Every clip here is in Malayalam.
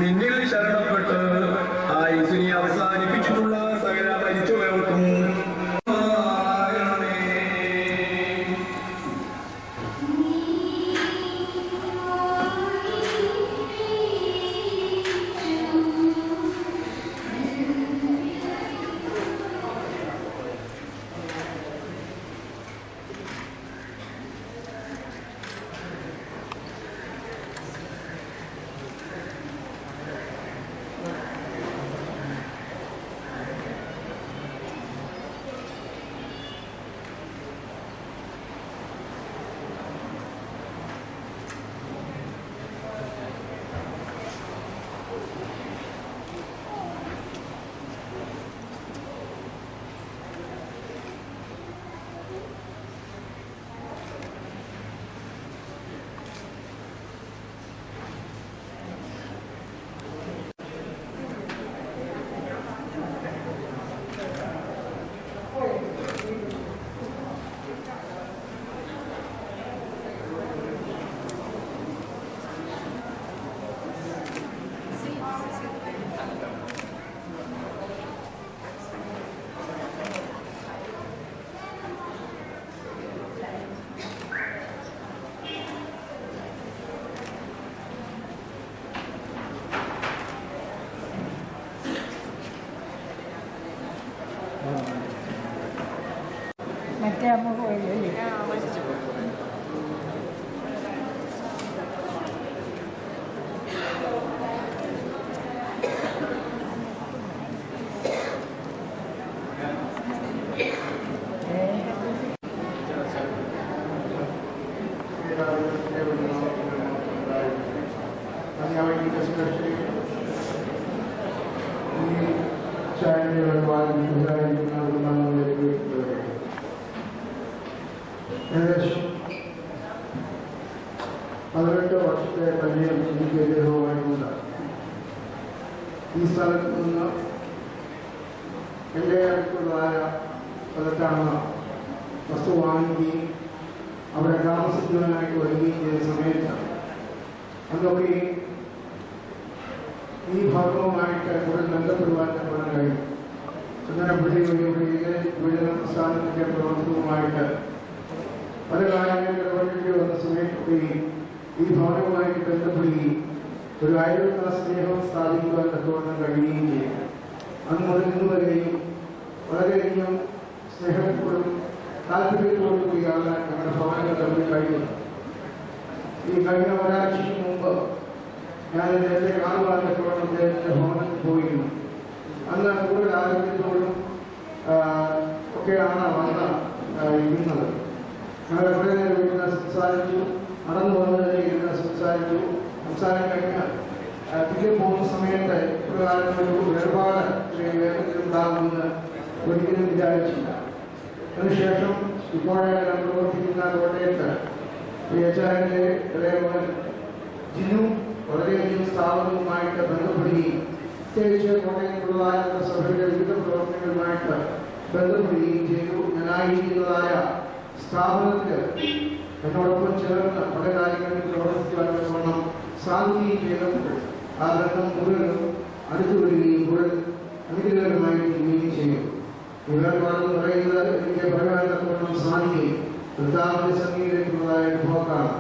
നിന്നിൽ ശരണപ്പെട്ട് ആയുസിനെ അവസാനിപ്പിച്ചിട്ടുള്ള സകല മരിച്ചവർക്കും മറ്റേ അമ്മ പോയല്ലേ? ഏകദേശം 18 വർഷത്തെ പരിചയം എനിക്ക് അനുഭവമായിട്ടുണ്ട്. ഈ സ്ഥലത്ത് നിന്ന് എൻ്റെ അടുത്തുള്ളതായ സ്ഥലത്താണ് വസ്തു വാങ്ങുകയും അവിടെ താമസിക്കുവാനായിട്ട് വരികയും ചെയ്ത സമയത്ത് അതൊക്കെ ഈ ഭാഗവുമായിട്ട് കൂടുതൽ ബന്ധപ്പെടുവാൻ നമ്മൾ കഴിയും. ചന്ദനപ്പള്ളി വിഭജന പ്രസ്ഥാനത്തിൻ്റെ പ്രവർത്തനവുമായിട്ട് പല കാര്യങ്ങൾ ഇടപെടേണ്ടി വന്ന സമയത്തൊക്കെ ഈ ഭവനവുമായിട്ട് ബന്ധപ്പെടുകയും ഒരു അയൽക്കാ സ്നേഹം സ്ഥാപിക്കുവാൻ തക്കവണ്ണം കഴിയുകയും ചെയ്യും. അന്ന് മുതൽ ഇന്ന് വരെയും വളരെയധികം സ്നേഹത്തോടും താല്പര്യത്തോടും കൂടിയാണ് ഞങ്ങളുടെ ഭവനങ്ങൾ തമ്മിൽ കഴിയുന്നത്. ഈ കഴിഞ്ഞ ഒരാഴ്ചയ്ക്ക് മുമ്പ് ഞാൻ നേരത്തെ കാണുവാൻ തക്കവണ്ണം അദ്ദേഹത്തിൻ്റെ ഭവനത്തിൽ പോയിരുന്നു. അന്ന് കൂടുതൽ ആരോഗ്യത്തോടും ഒക്കെയാണ് വന്ന് ഇരുന്നത്. ഞങ്ങൾ കുറേ നേരം ഇരുന്ന് സംസാരിച്ചു, നടന്നു വന്നതിനെ ഇരുന്ന് സംസാരിച്ചു. സംസാരം കഴിഞ്ഞ് തിരികെ പോകുന്ന സമയത്ത് ഒരു വേർപാട് വേഗത്തിലുണ്ടാകുമെന്ന് ഒരിക്കലും വിചാരിച്ചില്ല. അതിനുശേഷം ഇപ്പോഴേ ഞാൻ പ്രവർത്തിക്കുന്ന കോട്ടയത്ത് യേശാന്റെ ഇളയമകൻ ജിനു വളരെയധികം സ്ഥാപനവുമായിട്ട് ബന്ധപ്പെടുകയും പ്രത്യേകിച്ച് കോട്ടയത്തുള്ളതായ സഭയുടെ വിവിധ പ്രവർത്തനങ്ങളുമായിട്ട് ബന്ധപ്പെടുകയും ചെയ്തു. ഞാനായിരിക്കുന്നതായ സ്ഥാപനത്തിൽ എന്നോടൊപ്പം ചേർന്ന് പല കാര്യങ്ങളിൽ പ്രവർത്തിക്കുവാൻ സാധിക്കുകയും ചെയ്തപ്പോൾ ആ ബന്ധം കൂടുതലും അടുത്തു വരികയും കൂടുതൽ അനുഗ്രഹമായി തീരുകയും ചെയ്യും. ഇവരെന്ന് പറയുന്നത് എനിക്ക് പറയാൻ തക്കവണ്ണം സാധിക്കുകയും കർത്താവിന്റെ സന്നിധിയിലേക്കുള്ളതായ അനുഭവക്കാണ്.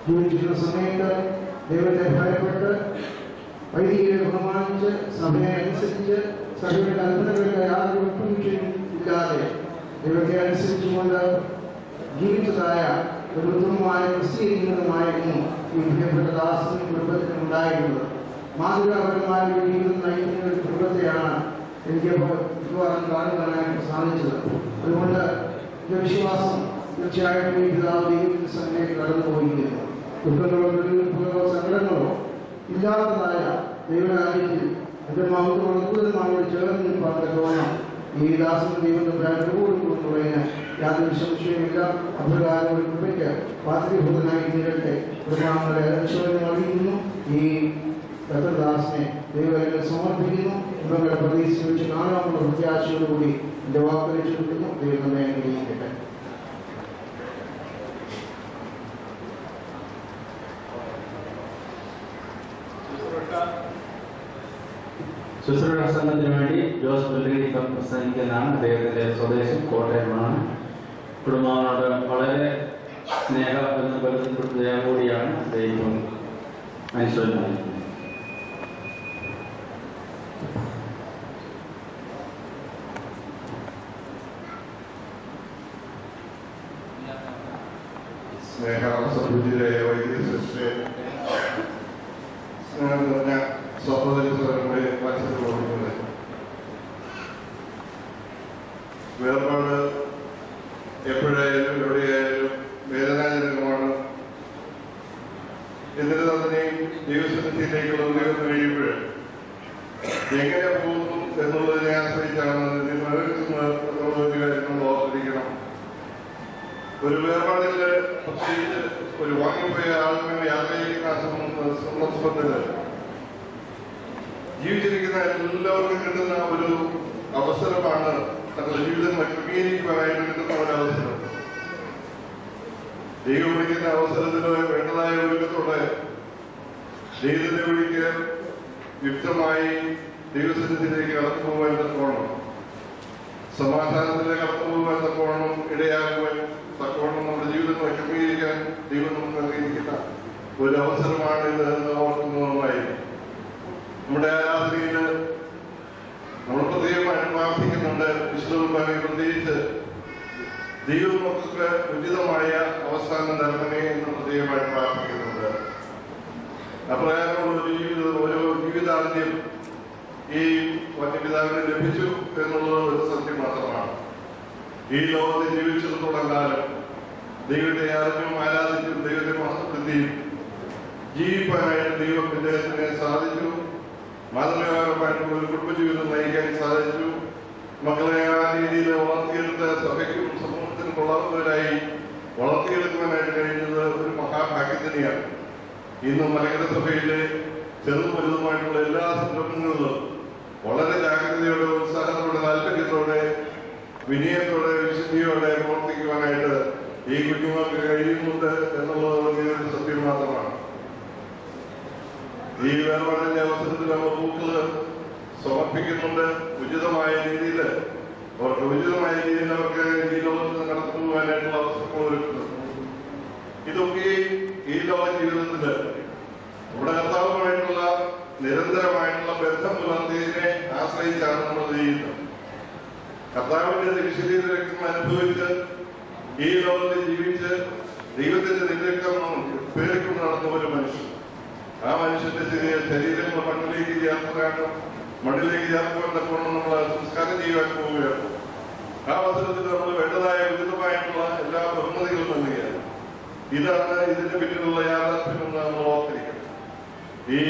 ജീവിച്ചിരുന്ന സമയത്ത് ദൈവത്തെ ഭയപ്പെട്ട് വൈദികരെ ബഹുമാനിച്ച് സഭയെ അനുസരിച്ച് സഭയുടെ കൽപ്പനകളുടെ യാതൊരു വിട്ടുവീഴ്ചയും ഇല്ലാതെ ദൈവത്തെ അനുസരിച്ചുകൊണ്ട് ജീവിച്ചതായ ഒരു ഉത്തമമായ ക്രിസ്തീയ ജീവിതമായിരുന്നു ഈ പ്രിയപ്പെട്ട ദാസനും കുടുംബത്തിനും ഉണ്ടായിരുന്നത്. മാതൃകാപരമായ ജീവിതം നയിക്കുന്ന ഒരു കുടുംബത്തെയാണ് എനിക്ക് മിക്കവാറും കാണുവാനായിട്ട് സാധിച്ചത്. അതുകൊണ്ട് എൻ്റെ വിശ്വാസം തീർച്ചയായിട്ടും ഈ പിതാവ് ദൈവത്തിൻ്റെ സന്നിധിയിൽ കടന്നുപോയിരിക്കുന്നു. ദുഃഖങ്ങളോ ദുരിതങ്ങളോ സങ്കടങ്ങളോ ഇല്ലാത്തതായ ദൈവരാജ്യത്തിൽ എൻ്റെ മഹത്വം കൂടുതൽ ചേർന്ന് നിൽപ്പാൻ തോന്നാം. ഈ ദാസനും ദൈവത്തെ അനുഭവപ്പെടുന്നതിന് യാതൊരു സംശയമില്ല. അപ്രകാരം ഒരു കൃപയ്ക്ക് പാത്രീഭൂതനായി തീരട്ടെ. പ്രമാണങ്ങളെ അനുശോചനം അറിയിക്കുന്നു. ഈ ദാസനെ ദൈവങ്ങൾ സമർപ്പിക്കുന്നു. ഇവരുടെ പ്രതീക്ഷ വെച്ച് കാണാനുള്ള പ്രത്യാശയോടുകൂടി എൻ്റെ വാക്കുകൾ ചുരുക്കുന്നു. ദൈവം നമ്മെ അനുഗ്രഹിക്കട്ടെ. ശുശ്രൂഷ സംഘത്തിന് വേണ്ടി ജോസ് ബെല്ലി പ്രസംഗിക്കുന്നതാണ്. അദ്ദേഹത്തിന്റെ സ്വദേശം കോട്ടയമാണ്. കുടുംബങ്ങളോട് വളരെ സ്നേഹബന്ധപ്പെടുത്തിയ കൂടിയാണ് ദൈവം അനുസരിക്കുന്നത്. സ്നേഹസംബന്ധിയായ വൈദ്യുതി സൃഷ്ടിയെ സ്നേഹം നിറഞ്ഞ സഹോദരി സ്വരങ്ങളെ മത്സരപ്പെടുന്നത് വേർപാട് എപ്പോഴായാലും എവിടെയായാലും വേദനാജനകമാണ്. എന്നിട്ട് തന്നെയും ദൈവസന്നിധിയിലേക്കുള്ള ഉയർന്നു കഴിയുമ്പോൾ എങ്ങനെ പോകുന്നു എന്നുള്ളതിനെ ആശ്രയിച്ചാണ് കാര്യങ്ങൾ ഓർത്തിരിക്കണം. ഒരു വേർപാടില് പ്രത്യേകിച്ച് ഒരു വാങ്ങിപ്പോയ ആളിനെ യാത്രയിരിക്കുന്ന സന്ദർഭത്തില് ജീവിച്ചിരിക്കുന്ന എല്ലാവർക്കും കിട്ടുന്ന ഒരു അവസരമാണ് തങ്ങളുടെ ജീവിതം ക്രമീകരിക്കുവാനായിട്ട് കിട്ടുന്ന ഒരു അവസരം. ദൈവം വിളിക്കുന്ന അവസരത്തിന് വേണ്ടതായ ഒരുക്കത്തോടെ ദൈവത്തിന്റെ വിളിക്ക് യുക്തമായി ദൈവസന്നിധിയിലേക്ക് കടന്നു പോകാൻ തക്കോണം, സമാധാനത്തിലേക്ക് കടന്നു പോകാൻ തക്കോണം, ഇടയാകുവാൻ തക്കോണം നമ്മുടെ ജീവിതങ്ങളെ ക്രമീകരിക്കാൻ ദൈവം നമുക്ക് നൽകിയിരിക്കുന്ന ഒരു അവസരമാണ് ഇത് എന്ന് ഓർക്കുന്നതുമായി നമ്മുടെ ആരാധനയില് നമ്മൾ പ്രത്യേകമായി പ്രാർത്ഥിക്കുന്നുണ്ട്. വിശുദ്ധ കുർബാനയിൽ പ്രത്യേകിച്ച് ദൈവം നമുക്ക് ഉചിതമായ അവസാനം നൽകണമേ എന്ന് പ്രത്യേകമായി പ്രാർത്ഥിക്കുന്നുണ്ട്. അപ്രകാരമുള്ള ഒരു ജീവിതാന്ത്യം ഈ വന്യപിതാവിന് ലഭിച്ചു എന്നുള്ളത് ഒരു സത്യം മാത്രമാണ്. ഈ ലോകത്തിൽ ജീവിച്ചിടത്തോളം കാലം ദൈവത്തെ അറിഞ്ഞും ആരാധിച്ചും ദൈവത്തെ മഹത്വപ്പെടുത്തിയും ജീവിക്കാനായിട്ട് ദൈവം ഇദ്ദേഹത്തിനെ സാധിച്ചു. മാതൃകാപരമായിട്ടുള്ള ഒരു കുടുംബജീവിതം നയിക്കാൻ സാധിച്ചു. മക്കളെ ആ രീതിയിൽ വളർത്തിയെടുത്ത സഭയ്ക്കും സമൂഹത്തിനും കൊള്ളാവുന്നവരായി വളർത്തിയെടുക്കുവാനായിട്ട് കഴിഞ്ഞത് ഒരു മഹാഭാഗ്യം തന്നെയാണ്. ഇന്ന് മലങ്കര സഭയിലെ ചെറുതും വലുതുമായിട്ടുള്ള എല്ലാ സംരംഭങ്ങളിലും വളരെ ജാഗ്രതയോടെ, ഉത്സാഹത്തോടെ, താല്പര്യത്തോടെ, വിനയത്തോടെ, വിശുദ്ധിയോടെ പ്രവർത്തിക്കുവാനായിട്ട് ഈ കുഞ്ഞുങ്ങൾക്ക് കഴിയുന്നുണ്ട് എന്നുള്ളത് വലിയൊരു സത്യം മാത്രമാണ്. ഈ വേർപാടിന്റെ അവസരത്തിൽ നമ്മൾ പൂക്കള് സമർപ്പിക്കുന്നുണ്ട്. ഉചിതമായ രീതിയിൽ അവർക്ക് ഈ ലോകത്ത് കടന്നു പോകാനായിട്ടുള്ള അവസരങ്ങൾ ഒരുക്കുന്നത്. ഇതൊക്കെ ഈ ലോക ജീവിതത്തില് നമ്മുടെ കർത്താവുമായിട്ടുള്ള നിരന്തരമായിട്ടുള്ള ബന്ധം പുലർത്തിയതിനെ ആശ്രയിച്ചാണ് നമ്മൾ ചെയ്യുന്നത്. കർത്താവിന്റെ തിരുശരീര രക്തം അനുഭവിച്ച് ഈ ലോകത്തിൽ ജീവിച്ച് ദൈവത്തിന്റെ നിരക്തം പേടിക്കൊണ്ട് നടന്ന ഒരു മനുഷ്യൻ, ആ മനുഷ്യന്റെ ശരീരം മണ്ണിലേക്ക് ചേർക്കുവാൻ തക്കവണ്ണം നമ്മൾ സംസ്കാരം ചെയ്യുവാൻ പോവുകയാണ്. ആ അവസരത്തിൽ നമ്മൾ വേണ്ടതായ ഉചിതമായിട്ടുള്ള എല്ലാ ബഹുമതികളും നൽകുകയാണ്. ഇതാണ് ഇതിന്റെ പിന്നിലുള്ള യാഥാർത്ഥ്യമെന്ന് നമ്മൾ ഓർത്തിരിക്കണം. ഈ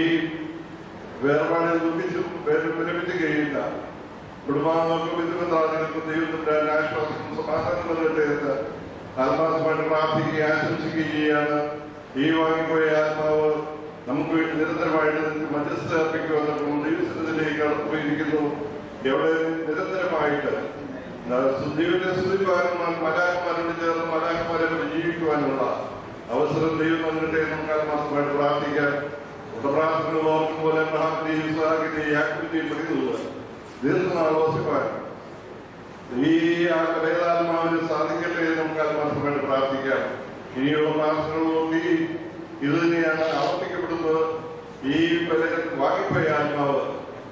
വേർപാടിൽ ദുഃഖിച്ചും വിരമിച്ചു കഴിയുന്ന കുടുംബാംഗങ്ങൾക്കും ബന്ധുബന്ധാദികൾക്കും ദൈവത്തിന്റെ ആശ്വാസം സമാധാനം നൽകട്ടെ എന്ന് ആത്മാർത്ഥമായിട്ട് പ്രാർത്ഥിക്കുകയും ആശംസിക്കുകയും ചെയ്യാണ്. ഈ വാങ്ങിപ്പോയ ആത്മാവ് നമുക്ക് വേണ്ടി നിരന്തരമായിട്ട് മധ്യസ്ഥ അർപ്പിക്കുവാനും ദൈവസന്നിധിയിലേക്ക് കടന്നുപോയിരിക്കുന്നു. എവിടെ നിരന്തരമായിട്ട് ദൈവത്തെ സ്തുതിപ്പാനും മലാഖമാരോട് ചേർന്ന് മലാഖമാരെ ജീവിക്കുവാനുള്ള അവസരം ദൈവം നൽകട്ടെ നമുക്ക് ആത്മാർത്ഥമായിട്ട് പ്രാർത്ഥിക്കാം. പ്രാർത്ഥനകൾ ഓർക്കും പോലെ അബ്രഹാമിന്റെയും ഇസ്ഹാക്കിന്റെയും യാക്കോബിന്റെയും പ്രതികളുള്ള ദീർഘനാൾ വസിപ്പാൻ ഈ വേദാത്മാവിന് സാധിക്കട്ടെ എന്ന് നമുക്ക് ആത്മാർത്ഥമായിട്ട് പ്രാർത്ഥിക്കാം. ഇനിയുള്ള പ്രാർത്ഥനകളൊക്കെ ഇത് തന്നെയാണ് ആവർത്തിക്കപ്പെടുന്നത്. ഈ വാങ്ങിപ്പോയ ആത്മാവ്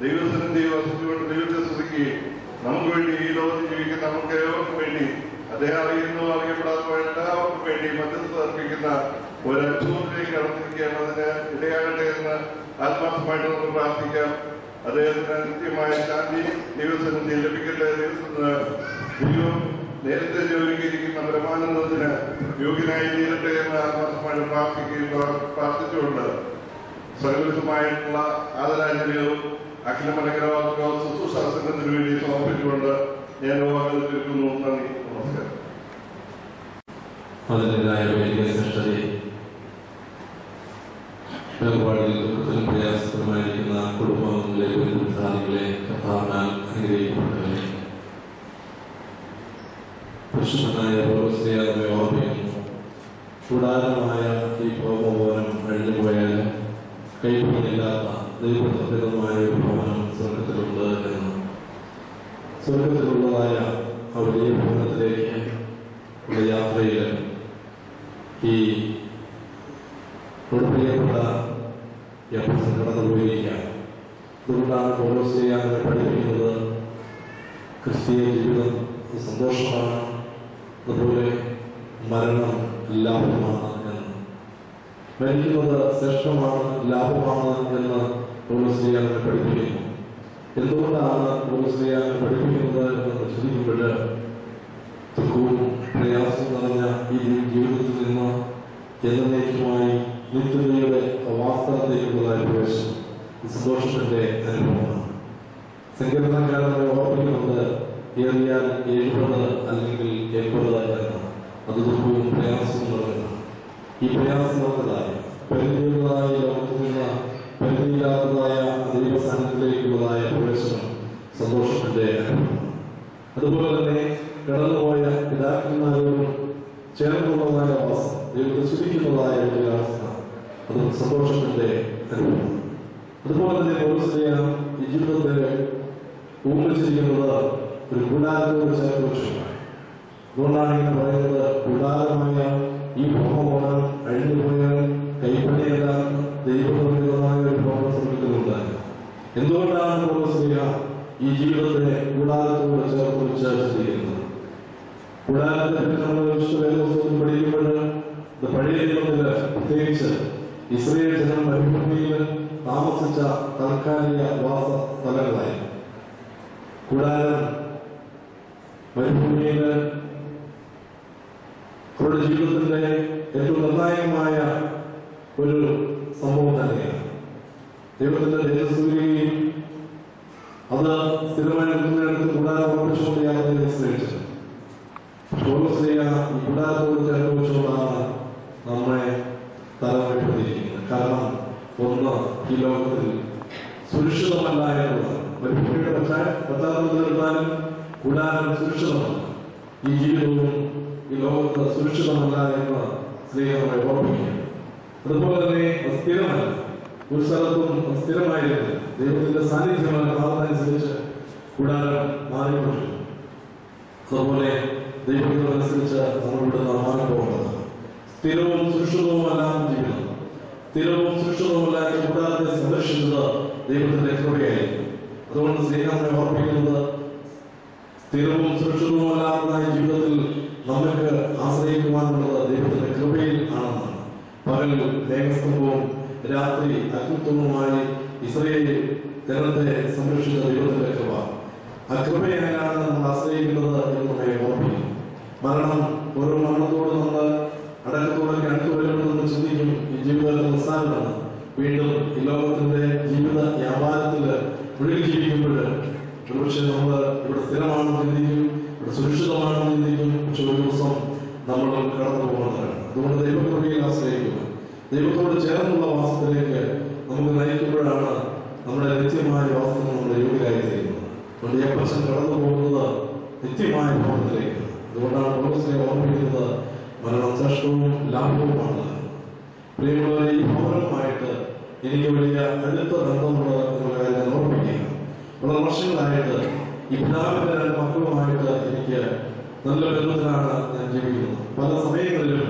ദൈവസന്നിധി വസിച്ചുകൊണ്ട് ദൈവത്തെ സ്തുതിക്കുകയും നമുക്ക് വേണ്ടി ഈ ലോകത്ത് ജീവിക്കുന്ന നമുക്ക് ഏവർക്കും വേണ്ടി അദ്ദേഹം അറിയപ്പെടാത്ത എല്ലാവർക്കും വേണ്ടി മധ്യസ്ഥത അർപ്പിക്കുന്ന ഒരു അനുഭവത്തിലേക്ക് കടന്നിരിക്കുകയാണ്. അതിന് ഇടയാകട്ടെ എന്ന് ആത്മാർത്ഥമായിട്ട് നമുക്ക് പ്രാർത്ഥിക്കാം. അദ്ദേഹത്തിന് നിത്യമായ ശാന്തി ദൈവസന്നിധിയിൽ ലഭിക്കട്ടെ. ദൈവം നേരത്തെ ജോലിക്കിരിക്കുന്ന ബ്രഹ്മാനന്ദത്തിന് യോഗ്യനായി തീരട്ടെ എന്ന് ആത്മാർത്ഥമായിട്ട് പ്രാർത്ഥിച്ചുകൊണ്ട് സർവീസുമായിട്ടുള്ള ആദരാഞ്ജലികളും അഖില മലങ്കര ശുശ്രൂഷ സംഘത്തിന് വേണ്ടി സമർപ്പിച്ചുകൊണ്ട് ഞാൻ വാക്കുകൾ തീർക്കുന്നു. നന്ദി, നമസ്കാരം. അതിൻ്റെതായ വലിയ ശ്രദ്ധയെ വേർപാടിൽ ദുഃഖത്തിലും പ്രയാസത്തിലുമായിരിക്കുന്ന കുടുംബാംഗങ്ങളെ ബന്ധുമിത്രാദികളെ കർത്താവിനാൽ അനുഗ്രഹിക്കപ്പെട്ടവരെ പരിശുദ്ധനായ പൗലോസ്ലീഹായെ ഓർമ്മിക്കുന്നു. കൂടാരമായ ഈ ഭൗമഭവനം അഴിഞ്ഞുപോയാലും കൈപ്പിടിയില്ലാത്ത ദൈവപ്രദമായ ഒരു ഭവനം സ്വർഗത്തിലുണ്ട് എന്ന്. സ്വർഗത്തിലുള്ളതായ ആ വലിയ ഭവനത്തിലേക്ക് ഉള്ള യാത്രയിൽ ഈ പ്രിയപ്പെട്ട യഹൂദൻ കടന്നുപോയിരിക്കുകയാണ്. അതുകൊണ്ടാണ് പൗലോസ് അങ്ങനെ പഠിപ്പിക്കുന്നത് ക്രിസ്തീയ ജീവിതം സന്തോഷമാണ്, അതുപോലെ മരണം ലാഭമാണ് എന്ന്. മരിക്കുന്നത് ശ്രേഷ്ഠമാണ്, ലാഭമാണ് എന്ന് പൗലോസ് അങ്ങനെ പഠിപ്പിക്കുന്നു. എന്തുകൊണ്ടാണ് പൗലോസ് അങ്ങനെ പഠിപ്പിക്കുന്നത് എന്ന് ചിന്തിക്കുമ്പോൾ ദുഃഖവും പ്രയാസവും നിറഞ്ഞ ഈ ജീവിതത്തിൽ നിന്ന് എന്നേക്കുമായി നിത്യതയുടെ വാസ്തവത്തേക്കുള്ളതായ പ്രവേശനം സന്തോഷത്തിന്റെ അനുഭവമാണ്. സങ്കീർത്തനക്കാരനെ ഓർപ്പിക്കുന്നത് ഏറിയാൽ 70 അല്ലെങ്കിൽ 80 എന്ന്. അത് ദുഃഖവും പ്രയാസവും നിറഞ്ഞതാണ്. ഈ പ്രയാസം നിറഞ്ഞതായ പരിധിയുള്ളതായ ലോകത്തിൽ നിന്ന് പരിധിയില്ലാത്തതായ ദൈവസ്ഥാനത്തിലേക്കുള്ളതായ പ്രവേശനം സന്തോഷത്തിന്റെ അനുഭവമാണ്. അതുപോലെ തന്നെ കടന്നുപോയ പിതാക്കന്മാരോടും ചേർന്നുള്ളതായ വാസം, ദൈവത്തെ സ്തുതിക്കുന്നതായ ഒരു അവസ്ഥ, അത് സന്തോഷത്തിന്റെ അനുഭവമാണ്. അതുപോലെ തന്നെ പൗലോസ് ഈ ജീവിതത്തെ ഊന്നിച്ചിരിക്കുന്നത് ഒരു കൂടാരത്തോട് ചേർത്ത് വെച്ചുകൊണ്ടാണ്. അതുകൊണ്ടാണ് ഇങ്ങനെ പറയുന്നത്, കൂടാരമായ ഈ ഭവനം അഴിഞ്ഞു പോയാൽ കൈപ്പണിയെല്ലാം ദൈവനിർമ്മിതമായ ഒരു ഭവന സ്വർഗത്തിലുണ്ടായിരുന്നു. എന്തുകൊണ്ടാണ് പൗലോസ് ഈ ജീവിതത്തെ കൂടാരത്തോട് ചേർത്ത് വെച്ച് ചിന്തിക്കുന്നത്? കൂടാരത്തെ പറ്റി നമ്മൾ വേദപുസ്തകത്തിൽ പഠിക്കുമ്പോൾ പഴയ നിയമത്തില് പ്രത്യേകിച്ച് ഇസ്രായേൽ ജനം മരുഭൂമിയിൽ താമസിച്ച താൽക്കാലിക വാസ സ്ഥലങ്ങളായി. കൂടാരം മരുഭൂമിയിൽ അവരുടെ ജീവിതത്തിന്റെ ഏറ്റവും നിർണായകമായ ഒരു സംഭവം തന്നെയാണ്. ദൈവത്തിന്റെ തേജസ്സൂര്യയും അത് സ്ഥിരമായി നിൽക്കുന്നിടത്ത് കൂടാരം ഉറപ്പിച്ചുകൊണ്ട് യാത്രയെ നിശ്ചയിച്ചത്. ഈ കൂടാരത്തോട് ചേർത്ത് വെച്ചുകൊണ്ടാണ് നമ്മളെ തലമുറപ്പെടുത്തിയിരിക്കുന്നത്. കാരണം ഒന്ന്, ഈ ലോകത്തിൽ സുരക്ഷിതമല്ല എന്നുള്ളത്. മരുഭൂമിയുടെ പശ്ചാത്തലത്തിലെടുത്താലും കൂടാരം സുരക്ഷിതമല്ല. ഈ ജീവിതവും ഈ ലോകത്ത് സുരക്ഷിതമല്ല എന്ന് സ്ത്രീകളെ ഓർമ്മിക്കുകയാണ്. അതുപോലെ തന്നെ സ്ഥിരമല്ല, ഒരു സ്ഥലത്തും സ്ഥിരമായിരുന്നു. ദൈവത്തിന്റെ സാന്നിധ്യമാണ് പ്രാർത്ഥനയനുസരിച്ച് കൂടാരം മാറിക്കൊണ്ടിരുന്നു. അതുപോലെ ദൈവത്തിനനുസരിച്ച് നമ്മളിവിടുന്ന് മാറിപ്പോകേണ്ടത്. സ്ഥിരവും സുരക്ഷിതവുമല്ലാത്ത ജീവിതം, സ്ഥിരവും സുരക്ഷിതവുമല്ലാത്ത കൂടാരത്തെ സംരക്ഷിച്ചത് ദൈവത്തിന്റെ കൃപയായിരുന്നു. അതുകൊണ്ട് സ്നേഹത്തെ ഓർപ്പിക്കുന്നത് സ്ഥിരവും സുരക്ഷിതവുമല്ലാത്ത ജീവിതത്തിൽ നമുക്ക് ആശ്രയിക്കുവാനുള്ളത് ദൈവത്തിന്റെ കൃപയിൽ ആണെന്നാണ്. പകൽ മേഘസ്തംഭവും രാത്രി അഗ്നിത്വവുമായി ഇസ്രായേൽ ജനത്തെ സംരക്ഷിച്ച ദൈവത്തിന്റെ കൃപ, ആ കൃപയായാണ് നമ്മൾ ആശ്രയിക്കുന്നത് എന്ന് നമ്മെ ഓർപ്പിക്കുന്നു. മരണം, ഓരോ മരണത്തോട് നമ്മൾ അടക്കത്തോടൊക്കെ അടുത്തു വരുമ്പോൾ നമ്മൾ ചിന്തിക്കും ഈ ജീവിതത്തിൽ അവസാനമാണ്. വീണ്ടും ഈ ലോകത്തിന്റെ ജീവിത വ്യാപാരത്തിൽ മുഴുകി ജീവിക്കുമ്പോൾ ഒരുപക്ഷെ നമ്മൾ ഇവിടെ സ്ഥിരമാണെന്ന് ചിന്തിക്കും, ഇവിടെ സുരക്ഷിതമാണെന്ന് ചിന്തിക്കും. പക്ഷെ ഒരു ദിവസം നമ്മൾ കടന്നു പോകുന്നതാണ്. അതുകൊണ്ട് ദൈവകൃപയിൽ ആശ്രയിക്കുക, ദൈവത്തോട് ചേർന്നുള്ള വാസത്തിലേക്ക് നമുക്ക് നയിക്കുമ്പോഴാണ് നമ്മുടെ നിത്യമായ വാസത്തിന് നമ്മൾ യോഗ്യരായി തീരുന്നത്. അതുകൊണ്ട് ഈ പ്രശ്നം കടന്നു പോകുന്നത് നിത്യമായ ഭവനത്തിലേക്ക്. അതുകൊണ്ടാണ് പൗലോസിനെ ഓർമ്മിക്കുന്നത് മരണം ശ്രേഷ്ഠവും ലാഭവുമാണ്. പ്രിയമുള്ളവരെ, ഈ ഭവനവുമായിട്ട് എനിക്ക് വലിയ അടുത്ത ബന്ധമുള്ള എന്നുള്ള കാര്യം ഞാൻ ഓർമ്മിക്കുകയാണ്. വളരെ വർഷങ്ങളായിട്ട് ഈ പിതാവിന്റെ 2 മക്കളുമായിട്ട് എനിക്ക് നല്ല ബന്ധത്തിലാണ് ഞാൻ ജീവിക്കുന്നത്. പല സമയങ്ങളിലും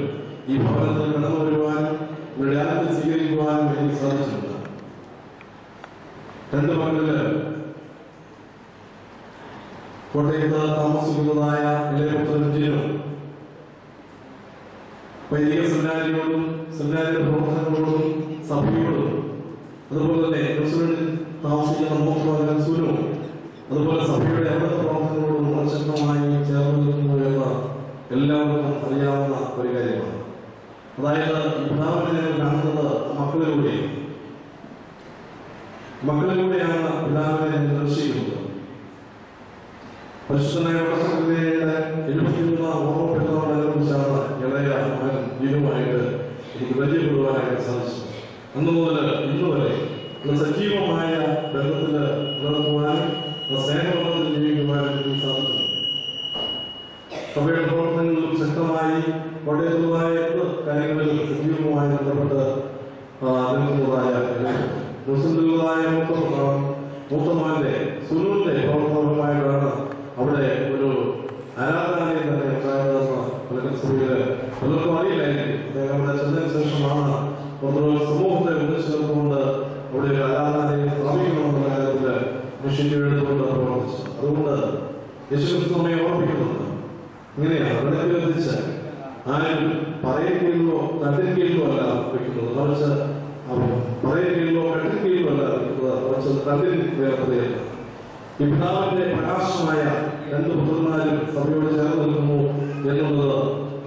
ഈ ഭവനത്തിൽ കടന്നു വരുവാനും ഇവരുടെ ആദ്യത്തെ സ്വീകരിക്കുവാനും എനിക്ക് സാധിച്ചിട്ടുണ്ട്. 2 മക്കളില് കോട്ടയത്ത് താമസിക്കുന്നതായ ഇളയപുത്രനും വൈദിക സെമിനാരിയോടും സെമിനാരിയുടെ പ്രവർത്തനങ്ങളോടും സഭയോടും, അതുപോലെ തന്നെ ന്യൂസിലൻഡിൽ താമസിക്കുന്ന മൂത്തമകൻ സുനും, അതുപോലെ സഭയുടെ അവിടുത്തെ പ്രവർത്തനങ്ങളോടും വളരെ ശക്തമായി ചേർന്ന് നിൽക്കുന്നു എന്ന് എല്ലാവർക്കും അറിയാവുന്ന ഒരു കാര്യമാണ്. അതായത് ഈ പിതാവിനെ ഞങ്ങൾ കാണുന്നത് മക്കളിലൂടെയാണ് പിതാവിനെ ഞങ്ങൾ ദർശിക്കുന്നത്. പരിശുദ്ധനായ വടക്കയുടെ 71 ഓർമ്മപ്പെടുന്നതോടനുബന്ധിച്ചാണ് ഇളയ മകൻ ജീവനുമായിട്ട് എനിക്ക് പരിചയപ്പെടുവാനായിട്ട് സാധിച്ചു. അന്നു മുതൽ ഇന്ന് വരെ സജീവമായ ബന്ധത്തിൽ നിലനിർത്തുവാനും സ്നേഹബന്ധത്തിൽ ജീവിക്കുവാനും എനിക്ക് സാധിച്ചു. സഭയുടെ പ്രവർത്തനങ്ങളിലും ശക്തമായി കോട്ടയത്തുള്ളതായ കാര്യങ്ങളിലും സജീവമായി ബന്ധപ്പെട്ട് നിൽക്കുന്നതായ ന്യൂസിലൻഡിലുള്ളതായ മൂത്തമാന്റെ സുനൂറിന്റെ പ്രവർത്തനവുമായിട്ടാണ് അവിടെ ഒരു ആരാധനാലയം തന്നെ ഉണ്ടായതെന്ന് പലകസഭയില് പലർക്കും അറിയില്ലായിരിക്കും. അദ്ദേഹം അവിടെ ചെന്നതിന് ശേഷമാണ് ഒരു സമൂഹത്തെ ഒന്നിച്ചേർന്നുകൊണ്ട് അവിടെ ഒരു ആരാധനാലയം സ്ഥാപിക്കണമെന്ന കാര്യത്തില് മിഷന്റെ എടുത്തുകൊണ്ട് പ്രവർത്തിച്ചു. അതുകൊണ്ട് യേശുക്രിസ്തു നമ്മെ ഓർമ്മിക്കുന്നുണ്ട്. ഇങ്ങനെയാണ് വെള്ളത്തിൽ എത്തിച്ച് ആരും പറയുകയില്ലോ തട്ടിക്കുകയില്ലോ അല്ല വെക്കുന്നത്, മറിച്ച് പറയുകയില്ലോ കെട്ടുകയില്ലോ അല്ല വെക്കുന്നത്, മറിച്ച് തട്ടിൽ വേർപ്പെടുകയല്ല. ഈ പിതാവിന്റെ പ്രകാശമായ രണ്ട് പുത്രന്മാരും സഭയോട് ചേർന്ന് നിൽക്കുന്നു എന്നുള്ളത്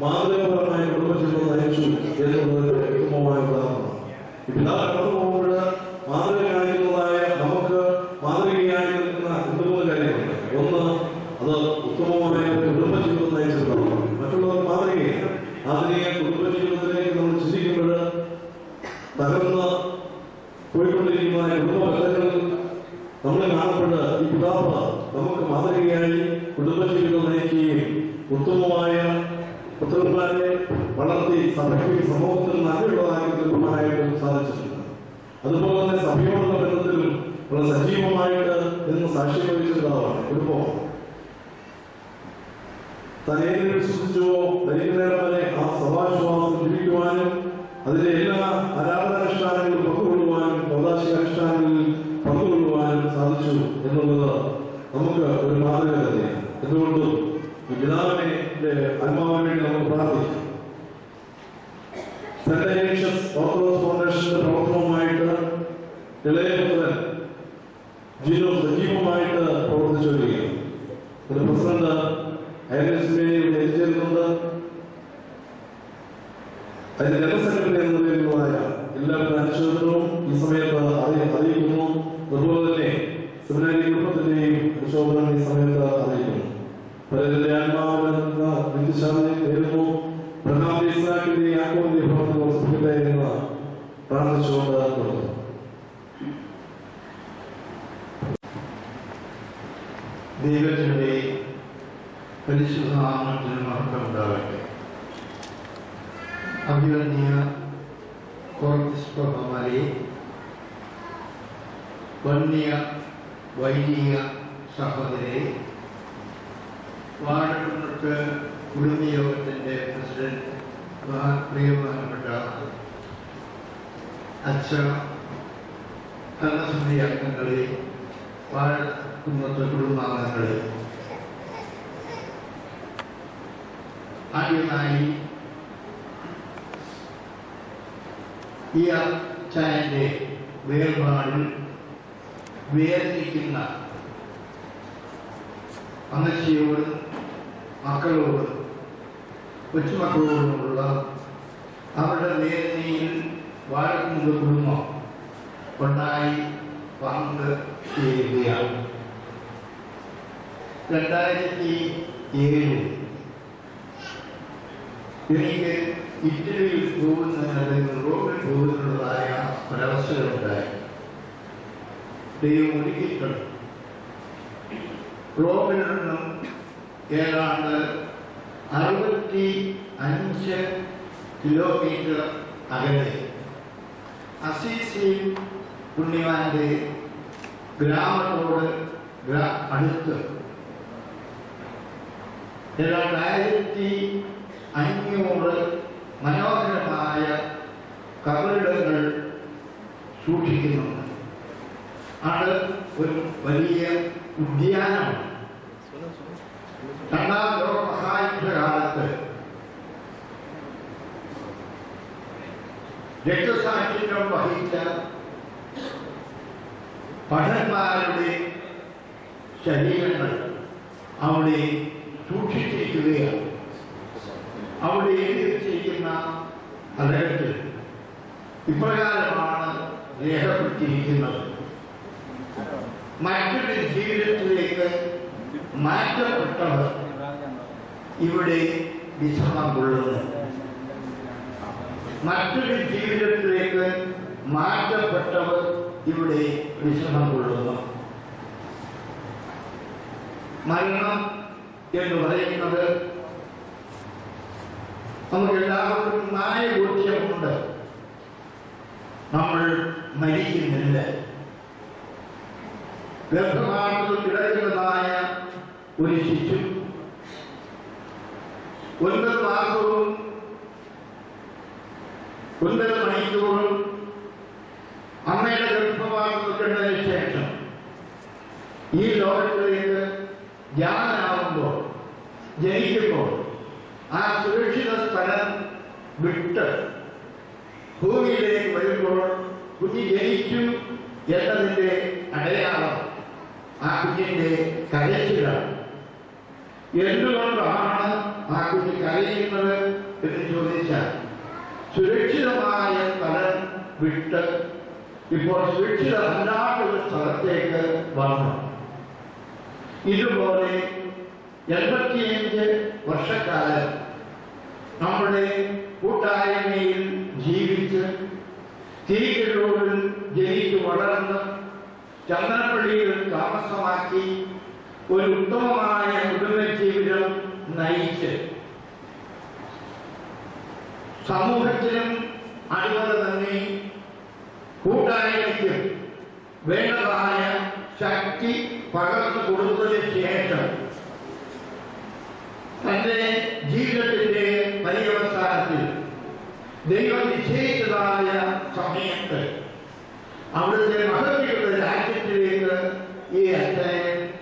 മാതൃകാപരമായ കുടുംബജീവിതം നയിച്ചു എന്നുള്ളത് ഉത്തമമായ ഉദാഹരണമാണ്. ഈ പിതാവ് കടന്നു പോകുമ്പോൾ മാതൃക കാണിക്കുന്നതായ നമുക്ക് മാതൃകയായി നിൽക്കുന്ന രണ്ട് മൂന്ന് കാര്യങ്ങളുണ്ട്. ഒന്ന്, അത് ഉത്തമമായ കുടുംബജീവിതം നയിച്ചിട്ടുള്ളതാണ്. മറ്റുള്ളവർ മാതൃകയാണ്. ആധുനിക കുടുംബജീവിതത്തിലേക്ക് നമ്മൾ ചിന്തിക്കുമ്പോൾ തകർന്ന് പോയിക്കൊണ്ടിരിക്കുന്ന കുടുംബ ബന്ധങ്ങളിൽ നമ്മൾ കാണപ്പെടുന്ന ഈ പിതാവ് നമുക്ക് മാതൃകയായി കുടുംബജീവിതം നയിക്കുകയും ഉത്തമമായ പുത്രന്മാരെ വളർത്തി സഭയ്ക്കും സമൂഹത്തിനും നന്ദിയുള്ളതായി തീർമാനമായിട്ടും സാധിച്ചിട്ടുണ്ട്. അതുപോലെ തന്നെ സഭയോടുള്ള ബന്ധത്തിലും വളരെ സജീവമായിട്ട് നിന്ന് സാക്ഷ്യം വഹിച്ചിട്ടുള്ളതാണ് കുടുംബം. തന്നേതിൽ വിശ്വസിച്ചുവോ ധരിക്കുന്നേരം വരെ ആ സഭാവിശ്വാസം ജീവിക്കുവാനും അതിലെ എല്ലാ ആരാധനാനുഷ്ഠാനങ്ങളും പങ്കുകൊള്ളുവാനും അവകാശാനുഷ്ഠാനങ്ങളിൽ പങ്കുകൊള്ളുവാനും സാധിച്ചു എന്നുള്ളത് നമുക്ക് ഒരു മാതൃക തന്നെയാണ്. എന്തുകൊണ്ടും ഈ പിതാവിന്റെ ആത്മാവിന് വേണ്ടി നമുക്ക് പ്രാർത്ഥിക്കാം. സെന്റ് ഇഗ്നേഷ്യസ് ഓർത്തഡോക്സ് ഫൗണ്ടേഷന്റെ പ്രവർത്തനവുമായിട്ട് ഇളയപുത്രൻ ജീനോ സജീവമായിട്ട് പ്രവർത്തിച്ചു വരികയാണ്. ഒരു പ്രസിഡന്റ് ഇവിടെ എത്തിച്ചേരുന്നുണ്ട്. അതിന്റെ ജനറൽ സെക്രട്ടറി എന്ന നിലയിലുള്ളതായ എല്ലാവരും അനുശോചനവും ഈ സമയത്ത് അറിയിക്കുന്നു. അതുപോലെ തന്നെ സെമിനാരി കുടുംബത്തിന്റെയും അനുശോചനം ഈ സമയത്ത് അറിയിക്കുന്നു. പലരുടെ ആത്മാവിന്റെ നിത്യശാന്തി നേരുന്നു. പ്രധാനമന്ത്രി യാക്കോബിന്റെ പ്രവർത്തനം സുഖിക്കട്ടെ എന്ന് പ്രാർത്ഥിച്ചുകൊണ്ട് കൊടുത്തു. ദൈവത്തിന്റെ പരിശുദ്ധനാമത്തിന് മഹത്വം ഉണ്ടാകട്ടെ. അഭിവന്യ കോർത്തിസ്പമാരെ, വന്യ വൈദിക സഹോദരെ, വാർഡ് കുടുംബയോഗത്തിന്റെ പ്രസിഡന്റ്, പ്രിയപ്പെട്ട അച്ഛ, ഭരണസമിതി അംഗങ്ങളെ, വാർഡ് കുടുംബാംഗങ്ങളെ, ആദ്യമായി ഈ അച്ഛൻ്റെ വേർപാടിൽ വേദനിക്കുന്ന അമ്മച്ചിയോടും മക്കളോടും കൊച്ചുമക്കളോടുമുള്ള അവരുടെ വേദനയിൽ വാഴക്കുന്ന കുടുംബം ഒന്നായി പങ്ക് ചേരുകയാണ്. 2007 എനിക്ക് ഇറ്റലിയിൽ പോകുന്നതിന് റോമിൽ പോകുന്നതായ ഒരവസരമുണ്ടായി. ദൈവം ഒരുക്കിയിട്ടുണ്ട്. റോമിൽ നിന്നും ഏതാണ്ട് 65 കിലോമീറ്റർ അകലെ അസീസി പുണ്യവാന്റെ ഗ്രാമത്തോട് അടുത്ത് 2500 മനോഹരമായ കബറിടങ്ങൾ സൂക്ഷിക്കുന്നുണ്ട്. അത് ഒരു വലിയ ഉദ്യാനമാണ്. രണ്ടാം ലോക മഹായുദ്ധകാലത്ത് രക്തസാക്ഷിത്വം വഹിച്ച ഭടന്മാരുടെ ശരീരങ്ങൾ അവിടെ സൂക്ഷിച്ചിരിക്കുകയാണ്. അവിടെ എഴുതി വച്ചിരിക്കുന്ന അലകത്തിൽ ഇപ്രകാരമാണ് രേഖപ്പെടുത്തിയിരിക്കുന്നത്: മറ്റൊരു ജീവിതത്തിലേക്ക് മാറ്റപ്പെട്ടവർ ഇവിടെ വിശ്രമം കൊള്ളുന്നു. മറ്റൊരു ജീവിതത്തിലേക്ക് മാറ്റപ്പെട്ടവർ ഇവിടെ വിശ്രമം കൊള്ളുന്നു. മരണം എന്ന് പറയുന്നത് നമുക്കെല്ലാവർക്കും ന്യായബോധ്യമുണ്ട്. നമ്മൾ മരിക്കുന്നില്ല. ഗർഭപാത്രത്തിൽ കിടക്കുന്നതായ ഒരു ശിശു 9 മാസവും 9 മണിക്കൂറും അമ്മയുടെ ഗർഭപാത്രത്തിൽ കിടന്നതിന് ശേഷം ഈ ലോകത്തിലേക്ക് ജാതനാവുമ്പോൾ ജനിക്കുമ്പോൾ ആ സുരക്ഷിത സ്ഥലം വിട്ട് ഭൂമിയിലേക്ക് വരുമ്പോൾ കുഞ്ഞ് ജനിച്ചു എന്നതിൻ്റെ അടയാളം ആ കുഞ്ഞിൻ്റെ കരച്ചിലാണ്. എന്തുകൊണ്ടാണ് ആ കുഞ്ഞ് കരയുന്നത് എന്ന് ചോദിച്ചാൽ സുരക്ഷിതമായ സ്ഥലം വിട്ട് ഇപ്പോൾ സുരക്ഷിതമല്ലാത്തൊരു സ്ഥലത്തേക്ക് വന്നു. ഇതുപോലെ 85 വർഷക്കാലം നമ്മുടെ കൂട്ടായ്മയിൽ ജീവിച്ച് തിരികെരോഡിൽ ജനിച്ചു വളർന്ന് ചന്ദനപ്പള്ളിയിൽ താമസമാക്കി ഒരു ഉത്തമമായ കുടുംബ ജീവിതം നയിച്ച് സമൂഹത്തിനും അതുപോലെ തന്നെ കൂട്ടായ്മയ്ക്കും വേണ്ടതായ ശക്തി പകർന്നു കൊടുത്തതിന് ശേഷം തന്റെ ജീവിതത്തിന്റെ പര്യവസാനത്തിൽ ദൈവം നിശ്ചയിച്ചതായ സമയത്ത് അവിടുത്തെ മഹത്വയുടെ രാജ്യത്തിലേക്ക് ഈ അച്ഛനെ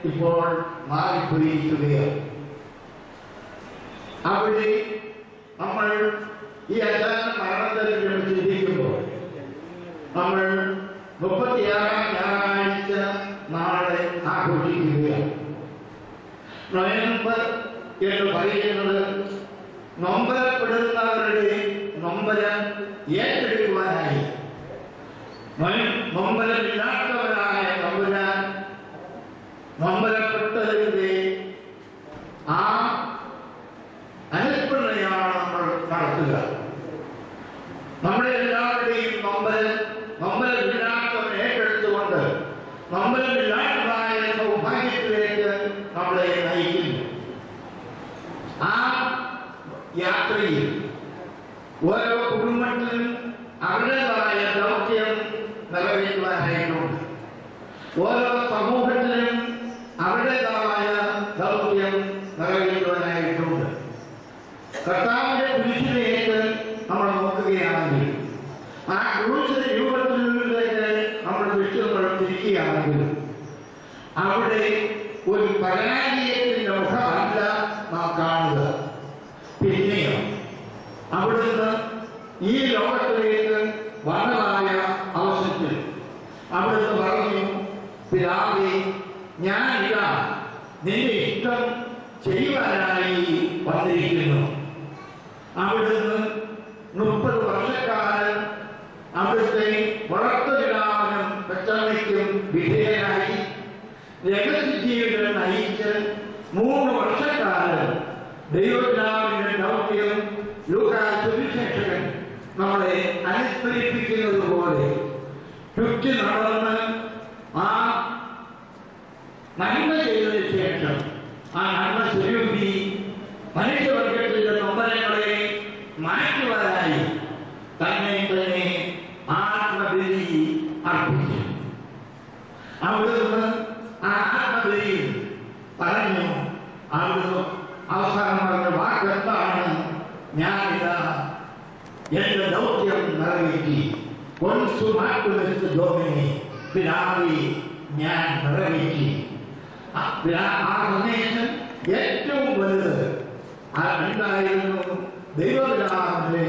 ഇപ്പോൾ മാറിപ്പോയിരിക്കുകയാണ്. അവിടെ നമ്മൾ ഈ അച്ഛന്റെ മരണത്തെ ചിന്തിക്കുമ്പോൾ നമ്മൾ 36-ാം ഞായറാഴ്ച നാളെ ആഘോഷിക്കുകയാണ്. നൊയമ്പർ എന്ന് പറയുന്നത് നൊമ്പരപ്പെടുന്നവരുടെ നൊമ്പരം ഏറ്റെടുക്കുവാനായി നൊമ്പരമില്ലാത്തവരായ തമ്പുരാൻ നൊമ്പരപ്പെട്ടതിന്റെ ആ അനുസ്മരണയാണ് നമ്മൾ നടത്തുക. നമ്മുടെ എല്ലാവരുടെയും നൊമ്പരമില്ലാത്തവർ ഏറ്റെടുത്തുകൊണ്ട് നൊമ്പരമില്ലാത്തതായ സൗഭാഗ്യത്തിലേക്ക് നമ്മളെ നയിക്കുന്നു. ആ യാത്രയിൽ ഓരോ കുടുംബത്തിലും അവരുടേതായ ദൗത്യം നിറവേറ്റുവാനായിട്ടുണ്ട്. ഓരോ സമൂഹത്തിലും അവരുടേതായ ദൗത്യം നിറവേറ്റുവാനായിട്ടുണ്ട്. കർത്താവിന്റെ കുരിശിലേക്ക് നമ്മൾ നോക്കുകയാണെങ്കിൽ ആ ക്രൂശിന്റെ രൂപത്തിലേക്ക് നമ്മൾ ദൃശ്യങ്ങൾ തിരിക്കുകയാണെങ്കിൽ അവിടെ ഒരു പരാജയത്തിന്റെ മുഖമല്ല നാം കാണുക. പിന്നെയോ അവിടുന്ന് ഈ ലോകത്തിലേക്ക് വന്നതായ അവസരത്തിൽ അവിടുന്ന് പറഞ്ഞു, പിതാവേ, ഞാനിതാ നിന്റെ ഇഷ്ടം ചെയ്യുവാനായി വന്നിരിക്കുന്നു. അവിടുന്ന് 30 വർഷക്കാലം അവിടുത്തെ വളർത്തുപിതാവിനും പെറ്റമ്മയ്ക്കും വിധേയനായി രഹസ്യ ജീവിതം നയിച്ച് 3 വർഷക്കാലം ദൈവപിതാവിന്റെ ദൗത്യം ലൂക്കാസ് സുവിശേഷകൻ നമ്മളെ അനുസ്മരിപ്പിക്കുന്നത് പോലെ ചുറ്റി നടന്ന് ആ നന്മ ചെയ്തതിനു ശേഷം ആ നന്മ സ്വരൂപി മനുഷ്യവർഗത്തിന്റെ നൊമ്പരങ്ങളെ മാറ്റുവാനായി തന്നെ ആത്മബലി അർപ്പിച്ചു. അവിടുന്ന് ആ ആത്മബലിയിൽ പറഞ്ഞു, അവിടുന്ന് അവസാനം പറഞ്ഞ വാക്കെന്താണ്? ഞാനിതാ എന്റെ ദൗത്യം നിറവേറ്റി. പിതാവേ, ഞാൻ നിറവേറ്റി. ആ സന്ദേശം ഏറ്റവും വലുത് എന്തായിരുന്നു? ദൈവപിതാവിന്റെ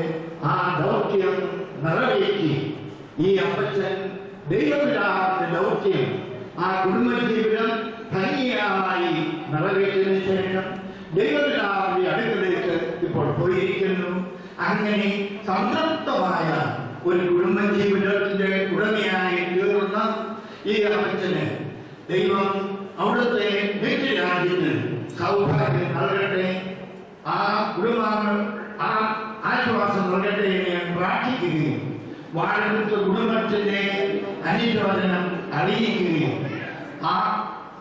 ആ ദൗത്യം നിറവേറ്റി. ഈ അപ്പച്ചൻ ദൈവപിതാവിന്റെ ദൗത്യം ആ കുടുംബജീവിതം ഭംഗിയായി നിറവേറ്റിയതിനു ശേഷം ദൈവപിതാവിന്റെ അടുക്കലേക്ക് ഇപ്പോൾ പോയിരിക്കുന്നു. അങ്ങനെ സംതൃപ്തമായ ഒരു കുടുംബജീവിതത്തിന്റെ ഉടമയായി തീർന്ന ഈ അപ്പച്ചന് ദൈവം അവിടുത്തെ നിത്യരാജ്യത്തിൽ സൗഭാഗ്യം നൽകട്ടെ, ആ കുടുംബാംഗങ്ങൾ ആ ആശ്വാസം നൽകട്ടെ എന്ന് ഞാൻ പ്രാർത്ഥിക്കുകയും വാഴപ്പെട്ട കുടുംബത്തിന്റെ അനുശോചനം അറിയിക്കുകയും ആ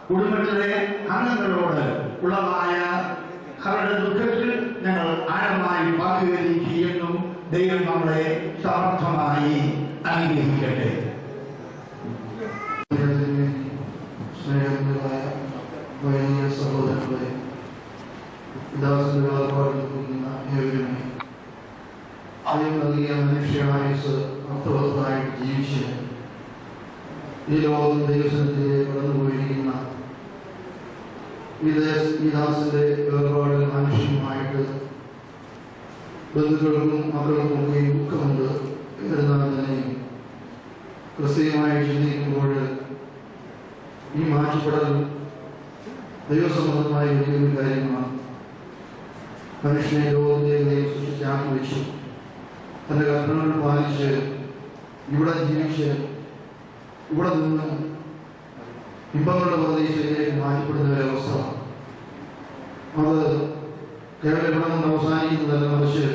കുടുംബത്തിലെ അംഗങ്ങളോട് ഉള്ളതായ അവരുടെ ദുഃഖത്തിൽ ഞങ്ങൾ ആഴമായി പങ്കുവരികയും ചെയ്യുന്നു. ദൈവം നമ്മളെ സമർത്ഥമായി അനുഗ്രഹിക്കട്ടെ. വേർപാടുന്ന ഏവരുമേ ദൈവം നൽകിയ മനുഷ്യായുസ് അർത്ഥവത്തായിട്ട് ജീവിച്ച് ഈ ലോകം ദൈവസന്നിധിയെ കടന്നുപോയിരിക്കുന്ന ഈ ദാസന്റെ വേർപാട് മാനുഷികമായിട്ട് ബന്ധുക്കൾക്കും മക്കൾക്കും ഒക്കെ ദുഃഖമുണ്ട്. എന്നിരുന്നാൽ തന്നെ ക്രിസ്തീയമായി ചിന്തിക്കുമ്പോൾ ഈ മാറ്റപ്പെടൽ ദൈവസംബന്ധമായ വലിയൊരു കാര്യമാണ്. മനുഷ്യനെ ലോകത്തെ ദൈവം സൃഷ്ടിച്ചാക്കി വെച്ചു. തന്റെ കൽപ്പനകൾ പാലിച്ച് ഇവിടെ ജീവിച്ച് ഇവിടെ നിന്ന് ഇമ്പങ്ങളുടെ പ്രദേശത്തിലേക്ക് മാറ്റപ്പെടുന്ന ഒരവസ്ഥ, അത് കേവലം ഇവിടെ കൊണ്ട് അവസാനിക്കുന്നതല്ല, മറിച്ച്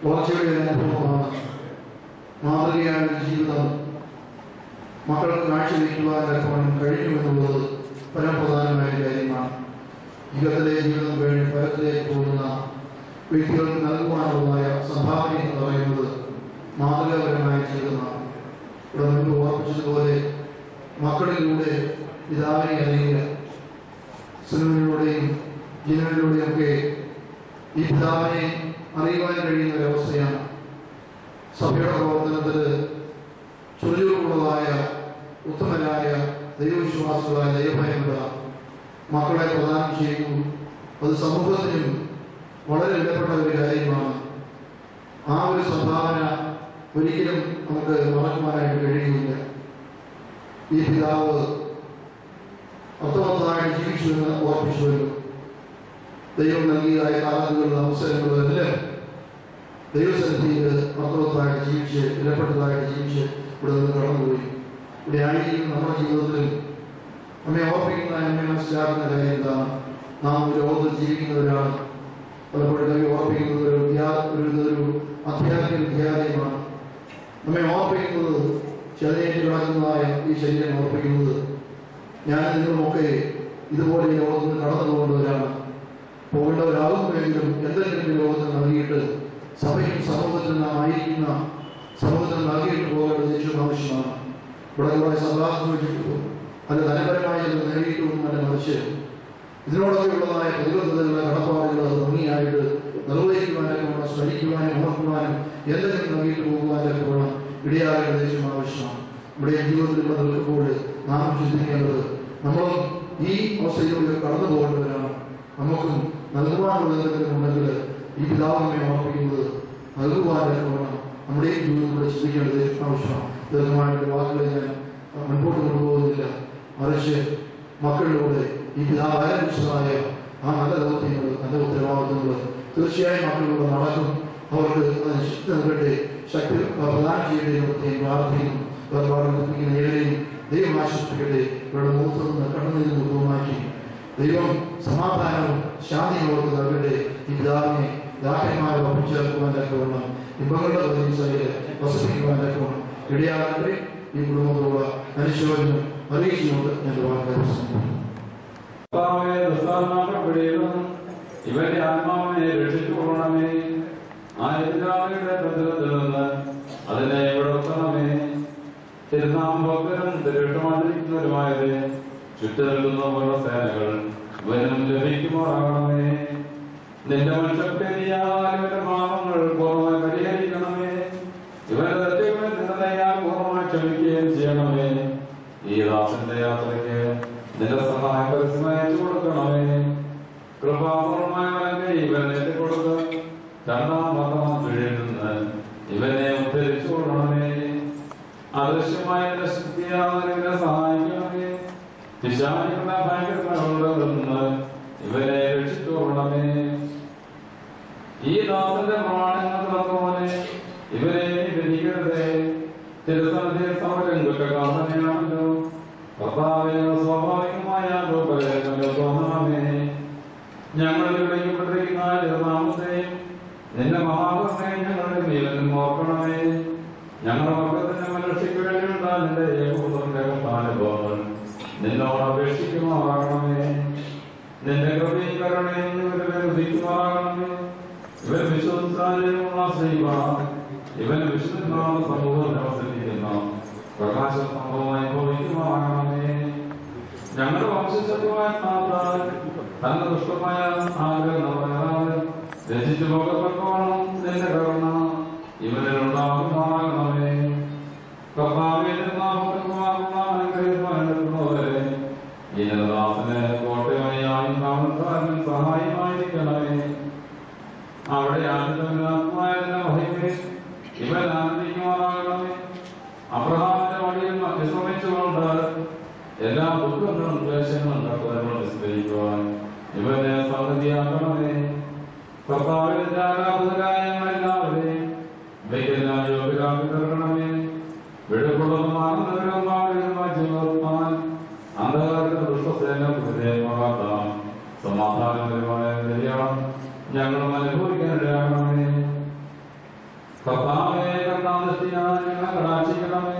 വളർച്ചയുടെ അനുഭവമാണ്. മാതൃകയായ ജീവിതം മക്കൾക്ക് കാഴ്ചവെക്കുവാൻ കഴിയുമെന്നുള്ളത് പരമപ്രധാനമായ കാര്യമാണ്. യുഗത്തിലെ ജീവിതം കഴിഞ്ഞ് ഫലത്തിലേക്ക് പോകുന്ന വ്യക്തികൾക്ക് നൽകുവാനുള്ളതായ സംഭാവന എന്ന് പറയുന്നത് മാതൃകാപരമായ ജീവിതമാണ്. ഇവിടെ മുൻപ് ഓർപ്പിച്ചതുപോലെ മക്കളിലൂടെ പിതാവിനെ അറിയുക, സിനിമയിലൂടെയും ജീവനിലൂടെയും ഒക്കെ ഈ പിതാവിനെ അറിയുവാൻ കഴിയുന്ന ഒരവസ്ഥയാണ്. സഭയുടെ പ്രവർത്തനത്തിൽ ചുറുചുറുക്കുള്ളതായ ഉത്തമരായ ദൈവവിശ്വാസികളായ ദൈവഭയമുള്ള മക്കളെ പ്രദാനം ചെയ്യുന്നു. അത് സമൂഹത്തിനും വളരെ വിലപ്പെട്ട ഒരു കാര്യമാണ്. ആ ഒരു സംഭാവന ഒരിക്കലും നമുക്ക് മറക്കുവാനായിട്ട് കഴിയുന്നില്ല. ഈ പിതാവ് അർത്ഥവത്തായിട്ട് ജീവിച്ചു എന്ന് ഓർപ്പിച്ചുവല്ലോ. ദൈവം നൽകിയതായ കാലങ്ങളിലുള്ള അവസരങ്ങളെല്ലാം ദൈവസന്നിധിയിൽ അർത്ഥവത്തായിട്ട് ജീവിച്ച് വിലപ്പെട്ടതായിട്ട് ജീവിച്ച് ഇവിടെ നിന്ന് കടന്നുപോയി. ഇവിടെ ആയിരിക്കും നമ്മുടെ ജീവിതത്തിൽ നമ്മെ ഓർപ്പിക്കുന്ന നമ്മെ മനസ്സിലാക്കുന്ന കാര്യം എന്താണ്? നാം ലോകത്തിൽ ജീവിക്കുന്നവരാണ്. പലപ്പോഴും ഓർപ്പിക്കുന്നത് ഒരു ആധ്യാത്മിക വിദ്യാലയമാണ്. നമ്മെ ഓർപ്പിക്കുന്നത് ചെറിയേറ്റ് കിടക്കുന്നതായ ഈ ശരീരം ഓർപ്പിക്കുന്നത് ഞാൻ നിങ്ങളുമൊക്കെ ഇതുപോലെ ഈ ലോകത്ത് നിന്ന് കടന്നു പോകേണ്ടവരാണ്. പോകേണ്ടവരാകുമെങ്കിലും എന്തെങ്കിലും ലോകത്ത് നൽകിയിട്ട് സഭയും സമൂഹത്തിൽ നാം ആയിരിക്കുന്ന സമൂഹത്തിൽ നൽകിയിട്ട് പോകേണ്ടത് ഏറ്റവും ആവശ്യമാണ്. ഇവിടെ കുറെ സമ്പാദിച്ചു വെച്ചിട്ടു അത് ധനപരമായി നേടിയിട്ടും തന്നെ മറിച്ച് ഇതിനോടൊക്കെ ഉള്ളതായ പ്രതിബദ്ധതകളുടെ കടപ്പാടുകൾ അത് ഭംഗിയായിട്ട് നിർവഹിക്കുവാനൊക്കെ വേണം, സ്മരിക്കുവാനും ഓർക്കുവാനും എന്തെങ്കിലും നൽകിയിട്ട് പോകുവാനൊക്കെ വേണം. ഇടയാകേണ്ടത് ഏറ്റവും ആവശ്യമാണ്. ഇവിടെ ജീവിതത്തിൽ ഇവിടെ നിൽക്കുമ്പോൾ നാം ചിന്തിക്കേണ്ടത് നമ്മളും ഈ അവസ്ഥയിലൂടെ കടന്നു പോകേണ്ടവരാണ്. നമുക്കും നൽകുവാനുള്ള എന്തെങ്കിലും ഉണ്ടെങ്കിൽ ഈ പിതാവിനെ ഓർപ്പിക്കുന്നത് നൽകുവാനൊക്കെ വേണം. നമ്മുടെ ഈ ജീവിതത്തിലൂടെ ചിന്തിക്കേണ്ടത് ഏറ്റവും ആവശ്യമാണ്. ദീർഘമായിട്ട് വാക്കുകൾ ഞാൻ മുൻപോട്ട് കൊണ്ടുപോകുന്നില്ല, മറിച്ച് മക്കളിലൂടെ ഈ പിതാവ് ആരംഭിച്ചതായ ആ നല്ല ദൗത്യങ്ങൾ, നല്ല ഉത്തരവാദിത്വങ്ങൾ തീർച്ചയായും മക്കളിലൂടെ നടക്കും. അവർക്ക് അതിന് ശക്തി നൽകട്ടെ, ശക്തി പ്രദാനം ചെയ്യട്ടെ പ്രത്യേകം പ്രാർത്ഥിക്കുന്നു. വേർപാടുന്ന ഏവരെയും ദൈവം ആശ്വസിപ്പിക്കട്ടെ. ഇവരുടെ മുഖത്ത് നിന്ന് കണ്ണുനീരിൽ ദുഃഖമാക്കി ദൈവം സമാധാനവും ശാന്തിയും അവർക്ക് നൽകട്ടെ. ഈ പിതാവിനെ ദാഹന്മാരെ ഒപ്പിച്ചേർക്കുവാനൊക്കെ വേണം, ഇമ്പങ്ങളുടെ പ്രതീക്ഷയിൽ വസിപ്പിക്കുവാനൊക്കെ വേണം. ഇടയാകട്ടെ. ഈ കുടുംബത്തോട് അനുശോചനം അറിയിച്ചുകൊണ്ട് ഞാൻ വാഗ്ദാനം ഇവന്റെ ആത്മാവിനെ രക്ഷിച്ചുകൊള്ളണമേ. ആയതിന്റെ പ്രതിരോധത്തിൽ നിന്ന് അതിനെ വിടർത്തണമേ. തിരുനാമഭക്തരും തിരുട്ടമാതിരിക്കുന്നവരുമായത് ചുറ്റു നിൽക്കുന്ന സേനകൾ ഇവനും ലഭിക്കുമാറാകണമേ. നിന്റെ മനുഷ്യന്റെ പാപങ്ങൾ പൂർണ്ണമായി പരിഹരിക്കണമേ. ഇവന്റെ തെറ്റുകളിൽ നിന്നയാൽ പൂർണ്ണമായി ക്ഷമിക്കുകയും ചെയ്യണമേ. ഈ ദാസന്റെ യാത്രയ്ക്ക് നിന്റെ സഹായം പരസ്യമായി അയച്ചു കൊടുക്കണമേ. കൃപാപൂർവമായ വരന്റെ ഇവനെ കൊടുത്ത് രണ്ടാം വർത്തമാനത്തിൽ നിന്ന് ഇവനെ ഉദ്ധരിച്ചു കൊള്ളണമേ. അദൃശ്യമായ ശക്തിയാവനെ സഹായിക്കണമേ. പിശാചുക്കളുടെ ഭയങ്കരങ്ങളിൽ നിന്ന് ഇവനെ രക്ഷിച്ചു കൊള്ളണമേ. ഈ ദാസന്റെ പ്രമാണങ്ങൾ തന്നപോലെ ഇവരെ വിധിക്കരുതേ. തിരുസന്നിധിയിൽ സമരം കുറ്റക്കാരനെയാണല്ലോ. കർത്താവിന് സ്വാഭാവികമായ തോന്നണമേ. ഞങ്ങൾ വിളിക്കപ്പെട്ടിരിക്കുന്ന നാമത്തെയും നിന്റെ മഹാകൃഷ്ണയും ഞങ്ങളുടെ നീലനും ഓർക്കണമേ. ഞങ്ങളുടെ മക്കത്തിന്റെ മനുഷ്യക്ക് വേണ്ടിയുള്ള നിന്റെ ഏകപുത്രന്റെ അനുഭവങ്ങൾ നിന്നോട് അപേക്ഷിക്കുമാറാകണമേ. നിന്റെ കൃപയും കരുണയും ഇവരെ ഉദിക്കുമാറാകണമേ. ഇവർ വിശ്വസിച്ചാലുള്ള ശ്രീവ ഇവന് വിശുദ്ധനാമ സമൂഹം അവതരിപ്പിക്കുന്ന പ്രകാശ സംഭവമായി ഭവിക്കുമാറാകണമേ. ഞങ്ങളുടെ വംശജമായ തന്നെ ദുഷ്ടമായ ആഗ്രഹം രചിച്ചു പോകത്തക്കോണം നിന്റെ കരുണ ഇവരിലുണ്ടാകുമാകണമേ. കർത്താവേ, അനുഗ്രഹിക്കുന്നവരെ ജനദാസന് കോട്ടയായും കാവൽക്കാരനും സഹായമായിരിക്കണമേ. അവിടെ ആനന്ദമായ മഹിമേ ഇവൻ ആനന്ദിക്കുമാറാകണമേ. അബ്രഹാമിന്റെ വഴിയിൽ വിശ്രമിച്ചുകൊണ്ട് എല്ലാ ദുഃഖങ്ങളും ക്ലേശങ്ങളും കർത്താവിനോട് വിസ്മരിക്കുവാൻ ഇവനെ സംഗതിയാക്കണമേ. കർത്താവിന്റെ ആരാധകരായ എല്ലാവരെയും ഇവയ്ക്കെല്ലാം യോഗ്യരാക്കി തീർക്കണമേ. വെടുപ്പുള്ളതും ആനന്ദകരമായ ജീവിതത്താൽ അന്ധകാരത്തിന്റെ ദുഷ്ടസേനമാകാത്ത സമാധാനപരമായ നിലയാണ് ഞങ്ങളും അനുഭവിക്കാനിടയാകണമേ. കർത്താവേ, കർത്താദൃഷ്ടിയാൽ ഞങ്ങളെ കടാക്ഷിക്കണമേ.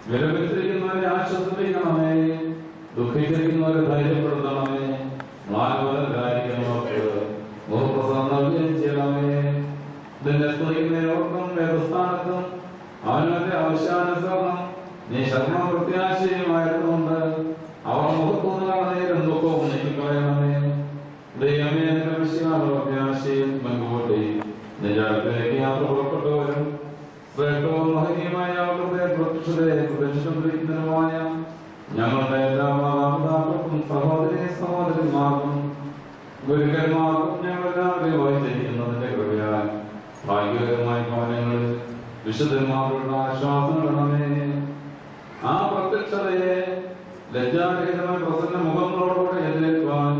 വിലപിച്ചിരിക്കുന്നവരെ ആശ്വസിപ്പിക്കണമേ. ദുഃഖിച്ചിരിക്കുന്നവരെ ധൈര്യപ്പെടുത്തണമേ. മ്ലാനവരായിരിക്കുന്നവർക്ക് മുഖപ്രസാദം ചെയ്യണമേ. നിന്നെ സ്തുതിക്കുന്നതിനോർക്കും വേദസ്ഥാനത്തും അവനവന്റെ ആവശ്യാനുസരണം നീ ശർമ്മ പ്രത്യാശയുമായിരുന്നുകൊണ്ട് അവർ മുഖത്തുനിന്നുള്ള നേരം ദുഃഖവും നീക്കിക്കളയണമേ. ദൈവമേ, നിന്റെ വിശ്വാസപ്രത്യാശയിൽ മുൻകൂട്ടി നിന്റെ അടുത്തേക്ക് യാത്ര പുറപ്പെട്ടവരും ശ്രേഷ്ഠവും മഹനീയമായ അവരുടെ പ്രത്യക്ഷതയെ ഞങ്ങളുടെ എല്ലാ മാതാപിതാക്കൾക്കും സഹോദരന്മാർക്കും ഗുരുക്കന്മാർക്കും ഞങ്ങളെല്ലാവരെയും വഹിച്ചിരിക്കുന്നതിന്റെ കൃപയാൽ ഭാഗ്യകരമായ ഭവനങ്ങളിൽ വിശുദ്ധന്മാരുടെ ആശ്വാസം കടമേ. ആ പ്രത്യക്ഷതയെ ലജ്ജാരഹിതമായ പ്രസന്ന മുഖങ്ങളോടുകൂടെ എതിരേൽക്കുവാൻ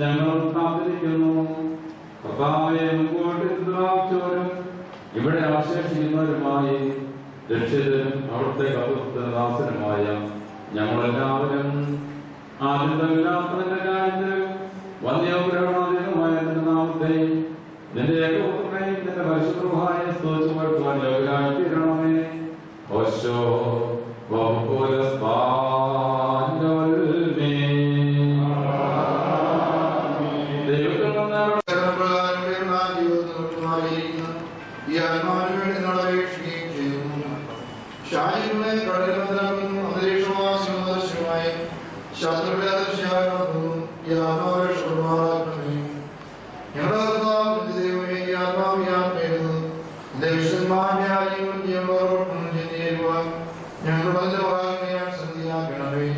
ഞങ്ങൾ കാത്തിരിക്കുന്നു. കർത്താവേ, മുൻകൂട്ടി ദുരാക്ഷോരും ഇവിടെ അവശേഷിക്കുന്നവരുമായി രക്ഷിതരും അവിടുത്തെ കർത്തൃദാസനുമായ ഞങ്ങളെല്ലാവരും ആദ്യത്തെ വന്യഗ്രഹണാധികമായ നിന്റെ നാമത്തെ നിന്റെ ഏകപുത്രനെയും നിന്റെ പരിശുദ്ധമായ സ്തുതിച്ചു വരുത്തുവാൻ യോഗ്യരായി തീരണമേ. ഓശോ ഈ ആത്മാവിന് വേണ്ടി നടപേക്ഷിക്കുകയും ചെയ്യുന്നു. ഷാജികളെ കടലിലും അന്തരീക്ഷവാസിയുമായ ശത്രുക്കളെ അദൃശ്യമാക്കുന്നു. ഈ ആത്മാവെ ക്ഷമാറാക്കണമേ. ഞങ്ങളുടെ കർത്താവിന്റെ ദൈവമേ, ഈ ആത്മാവ് യാത്രയുന്നു വിശുദ്ധന്മാരുടെ ആലയങ്ങളും ജീവനോടൊപ്പം ചെന്നേരുവാൻ ഞങ്ങളുടെ ഞാൻ സന്ധിയാക്കണമേ.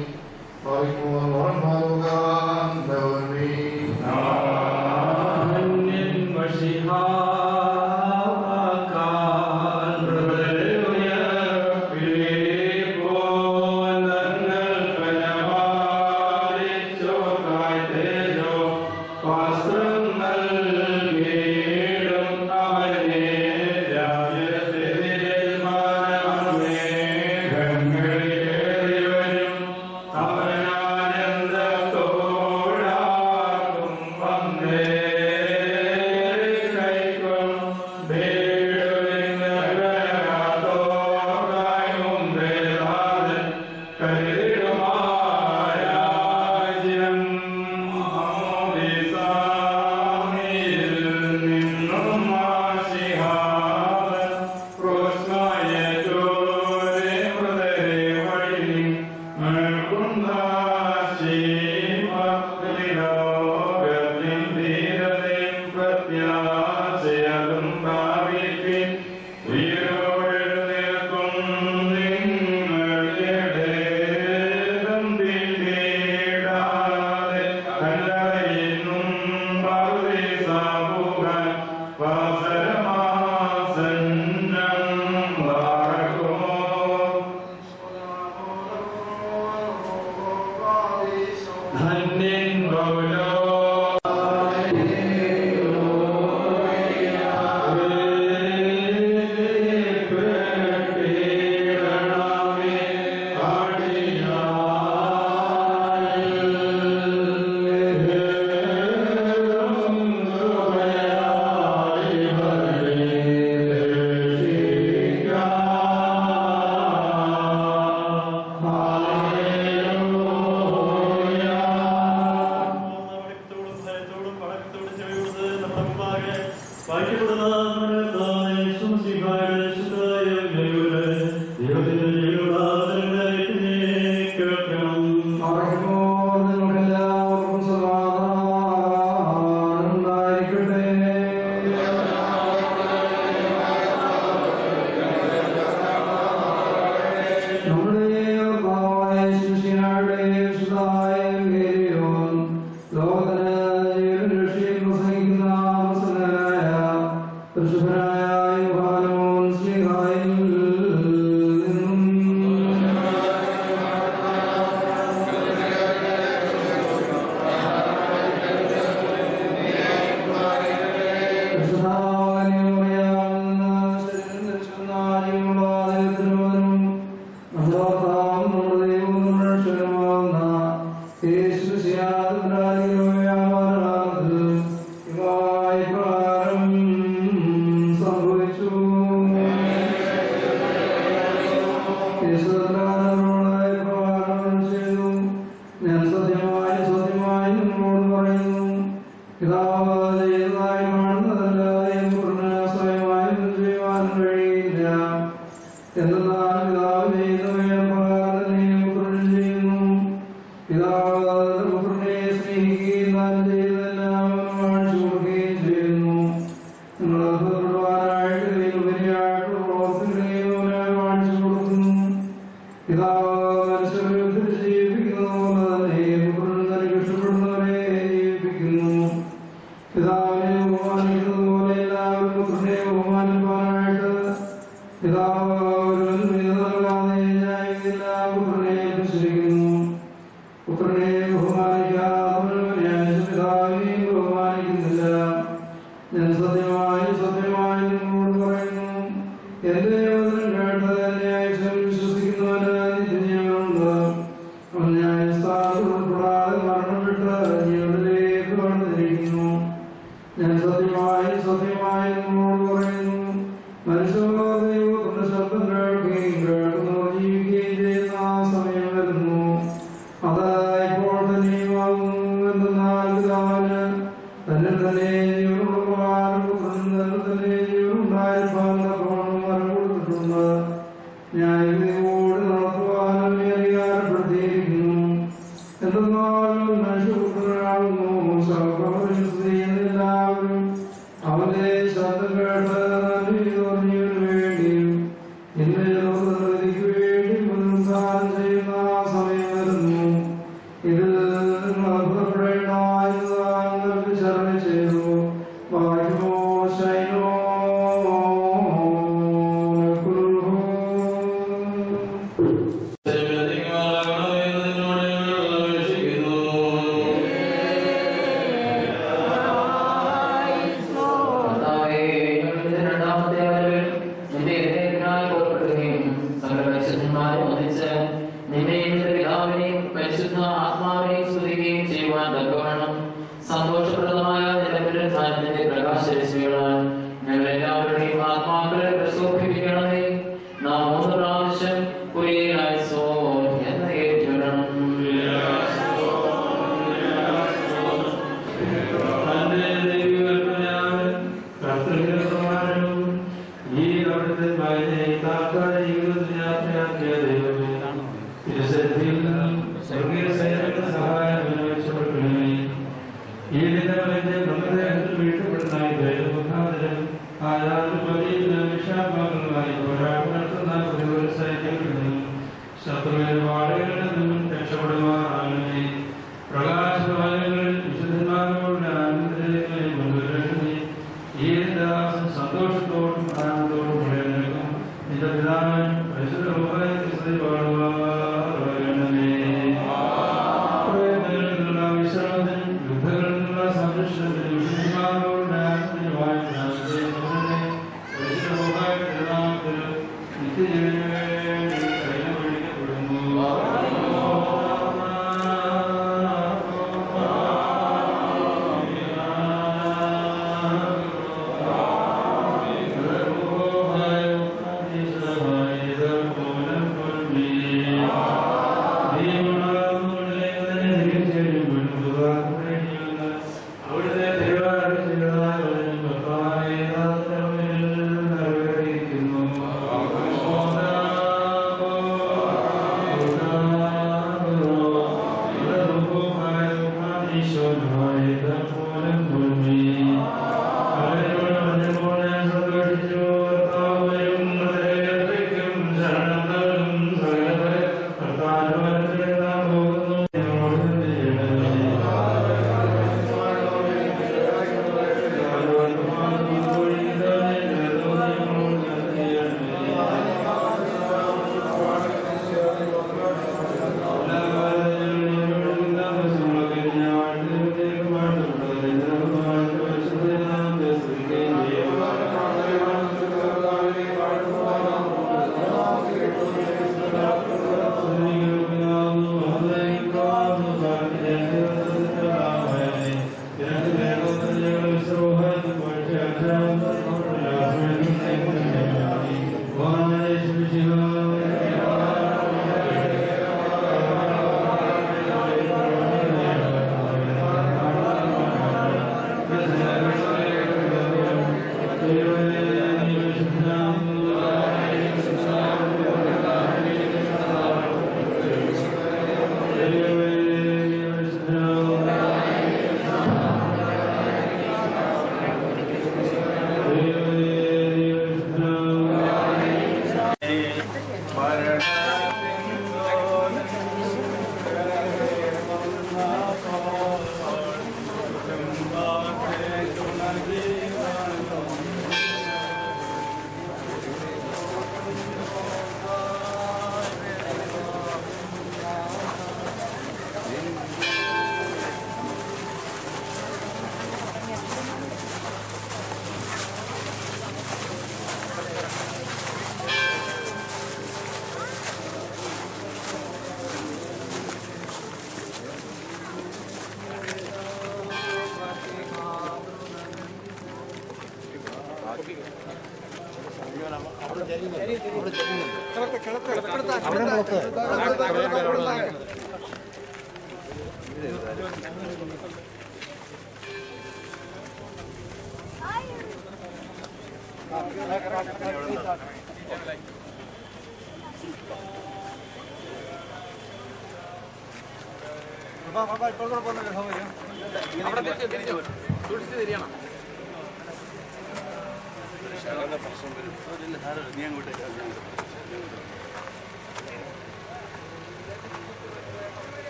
me.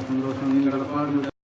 സന്തോഷം